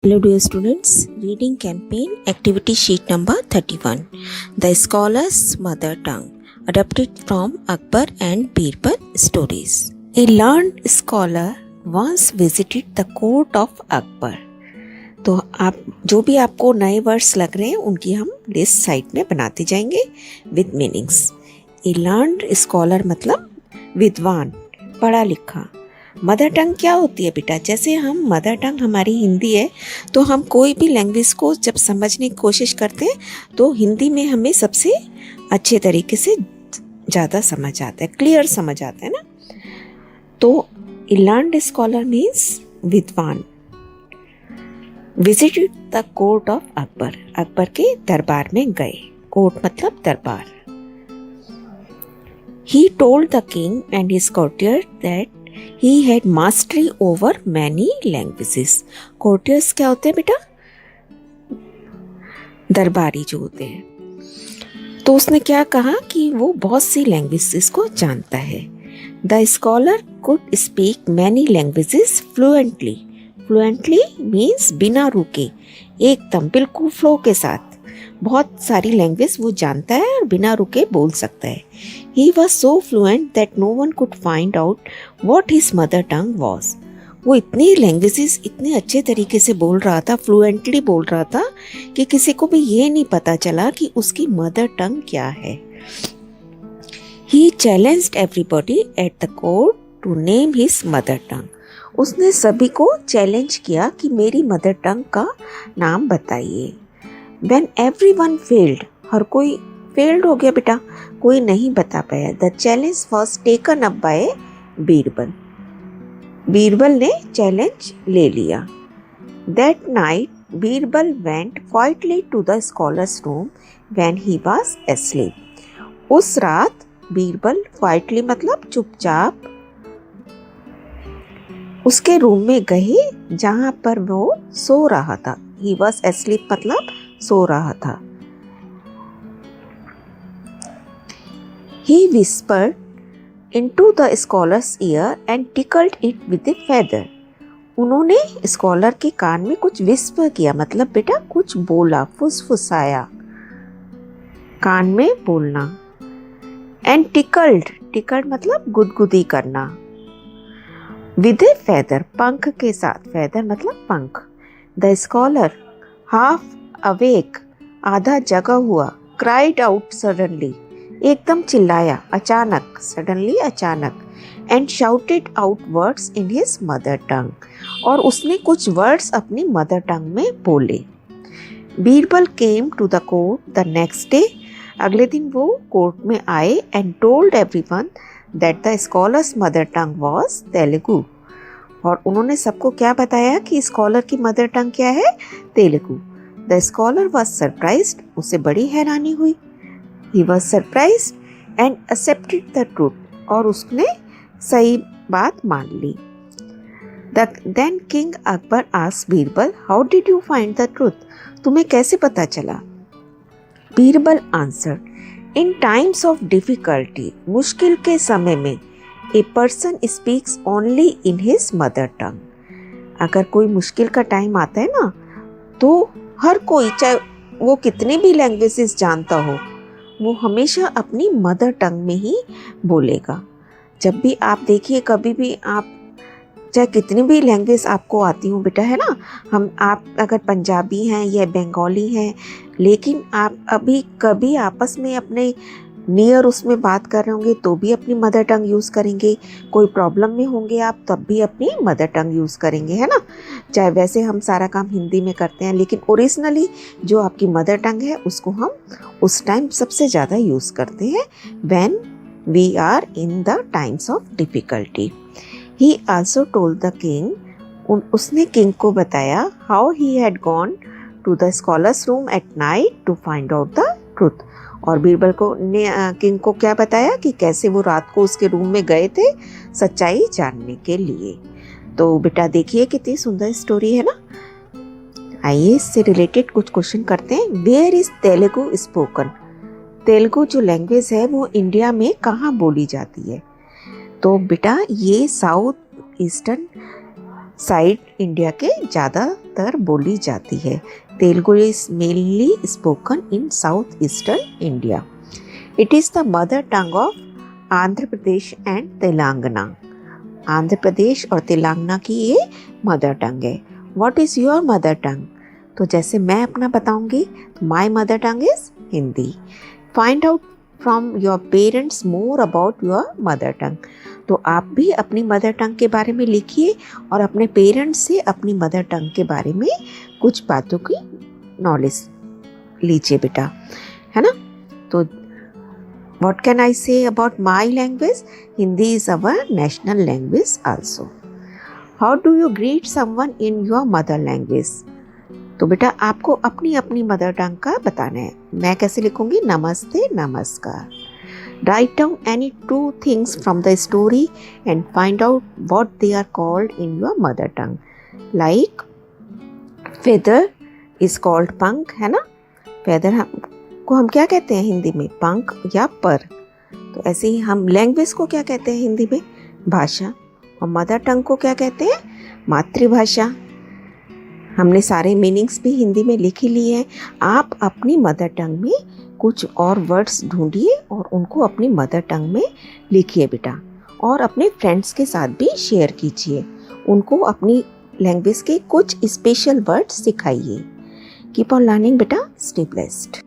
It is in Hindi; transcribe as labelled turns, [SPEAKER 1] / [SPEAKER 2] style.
[SPEAKER 1] Hello dear students, reading campaign activity sheet number 31. The Scholar's Mother Tongue, adapted from Akbar and Birbal stories. A learned scholar once visited the court of Akbar. तो आप जो भी आपको नए वर्ड्स लग रहे हैं उनकी हम लिस्ट साइड में बनाते जाएंगे with meanings. A learned scholar मतलब विद्वान, पढ़ा लिखा. मदर टंग क्या होती है बेटा? जैसे हम मदर टंग हमारी हिंदी है तो हम कोई भी लैंग्वेज को जब समझने की कोशिश करते हैं तो हिंदी में हमें सबसे अच्छे तरीके से ज़्यादा समझ आता है, क्लियर समझ आता है ना. तो लर्नड स्कॉलर मीन्स विद्वान. Visited the court of Akbar, Akbar के दरबार में गए. कोर्ट मतलब दरबार. He told the king and his courtiers that he had mastery over many languages. Courtiers क्या होते हैं बेटा? दरबारी जो होते हैं. तो उसने क्या कहा कि वो बहुत सी लैंग्वेजेस को जानता है. The scholar could speak many languages fluently. Fluently means बिना रुके, एकदम बिल्कुल फ्लो के साथ. बहुत सारी लैंग्वेज वो जानता है और बिना रुके बोल सकता है. He was so fluent that no one could find out what his mother tongue was. वो इतनी लैंग्वेजेस इतने अच्छे तरीके से बोल रहा था, फ्लुएंटली बोल रहा था कि किसी को भी ये नहीं पता चला कि उसकी मदर टंग क्या है. He challenged everybody at the court to name his mother tongue. उसने सभी को चैलेंज किया कि मेरी मदर टंग का नाम बताइए. When everyone failed, हर कोई फेल्ड हो गया बेटा, कोई नहीं बता पाया. The challenge was taken up by Birbal. Birbal ने चैलेंज ले लिया. That night Birbal went quietly to the scholar's room when he was asleep. उस रात बीरबल क्वाइटली मतलब चुपचाप उसके रूम में गए जहाँ पर वो सो रहा था. ही वाज एस्लीप मतलब सो रहा था. He whispered into the scholar's ear and tickled it with a feather. उन्होंने स्कॉलर के कान में कुछ विस्पर किया, मतलब बेटा कुछ बोला, फुसफुसाया. कान में बोलना. And tickled मतलब गुदगुदी करना. With a feather, पंख के साथ. feather मतलब पंख. The scholar, half awake, आधा जगा हुआ, cried out suddenly, एकदम चिल्लाया, अचानक. सडनली अचानक. And shouted out words in his mother tongue, और उसने कुछ वर्ड्स अपनी मदर टंग में बोले. Birbal came to the court the next day. अगले दिन वो कोर्ट में आए and told everyone that the scholar's mother tongue was Telugu. और उन्होंने सबको क्या बताया कि स्कॉलर की मदर टंग क्या है? Telugu. The scholar was surprised, उसे बड़ी हैरानी हुई. He was surprised and accepted the truth, और उसने सही बात मान ली. Then King Akbar asked Birbal, how did you find the truth? तुम्हें कैसे पता चला? Birbal answered, in times of difficulty, मुश्किल के समय में, a person speaks only in his mother tongue. अगर कोई मुश्किल का टाइम आता है ना तो हर कोई, चाहे वो कितनी भी लैंग्वेजेस जानता हो, वो हमेशा अपनी मदर टंग में ही बोलेगा. जब भी आप देखिए, कभी भी आप चाहे कितनी भी लैंग्वेज आपको आती हो बेटा, है ना, आप अगर पंजाबी हैं या बंगाली हैं, लेकिन आप अभी कभी आपस में अपने नियर उसमें बात कर रहे होंगे तो भी अपनी मदर टंग यूज़ करेंगे. कोई प्रॉब्लम में होंगे आप तब भी अपनी मदर टंग यूज़ करेंगे, है ना. चाहे वैसे हम सारा काम हिंदी में करते हैं, लेकिन ओरिजिनली जो आपकी मदर टंग है उसको हम उस टाइम सबसे ज़्यादा यूज़ करते हैं when we are in the times of difficulty. He also told the king, उसने किंग को बताया how he had gone to the scholar's room at night to find out the truth. और बीरबल को ने किंग को क्या बताया कि कैसे वो रात को उसके रूम में गए थे सच्चाई जानने के लिए. तो बेटा देखिए कितनी सुंदर स्टोरी है ना. आइए इससे रिलेटेड कुछ क्वेश्चन करते हैं. Where is Telugu spoken? Telugu जो लैंग्वेज है वो इंडिया में कहाँ बोली जाती है? तो बेटा ये साउथ ईस्टर्न साइड इंडिया के ज़्यादातर बोली जाती है। Telugu is mainly spoken in south eastern India. It is the mother tongue of Andhra Pradesh and Telangana. Andhra Pradesh और तेलंगाना की ये मदर टंग है। What is your mother tongue? तो जैसे मैं अपना बताऊंगी, my mother tongue is Hindi. Find out from your parents more about your mother tongue. तो आप भी अपनी मदर टंग के बारे में लिखिए और अपने पेरेंट्स से अपनी मदर टंग के बारे में कुछ बातों की नॉलेज लीजिए बेटा, है ना। तो what can I say about my language? Hindi is our national language also. How do you greet someone in your mother language? तो बेटा आपको अपनी अपनी मदर टंग का बताना है। मैं कैसे लिखूंगी? नमस्ते, नमस्कार। Write down any two things from the story and find out what they are called in your mother tongue. Like feather is called पंख, है ना। feather को हम क्या कहते हैं हिंदी में? पंख या पर। तो ऐसे ही हम लैंग्वेज को क्या कहते हैं हिंदी में? भाषा। और मदर टंग को क्या कहते हैं? मातृभाषा। हमने सारे मीनिंग्स भी हिंदी में लिख ही लिए हैं। आप अपनी मदर टंग में कुछ और वर्ड्स ढूंढिए और उनको अपनी मदर टंग में लिखिए बेटा, और अपने फ्रेंड्स के साथ भी शेयर कीजिए। उनको अपनी लैंग्वेज के कुछ स्पेशल वर्ड्स सिखाइए। कीप ऑन लर्निंग बेटा। Stay blessed.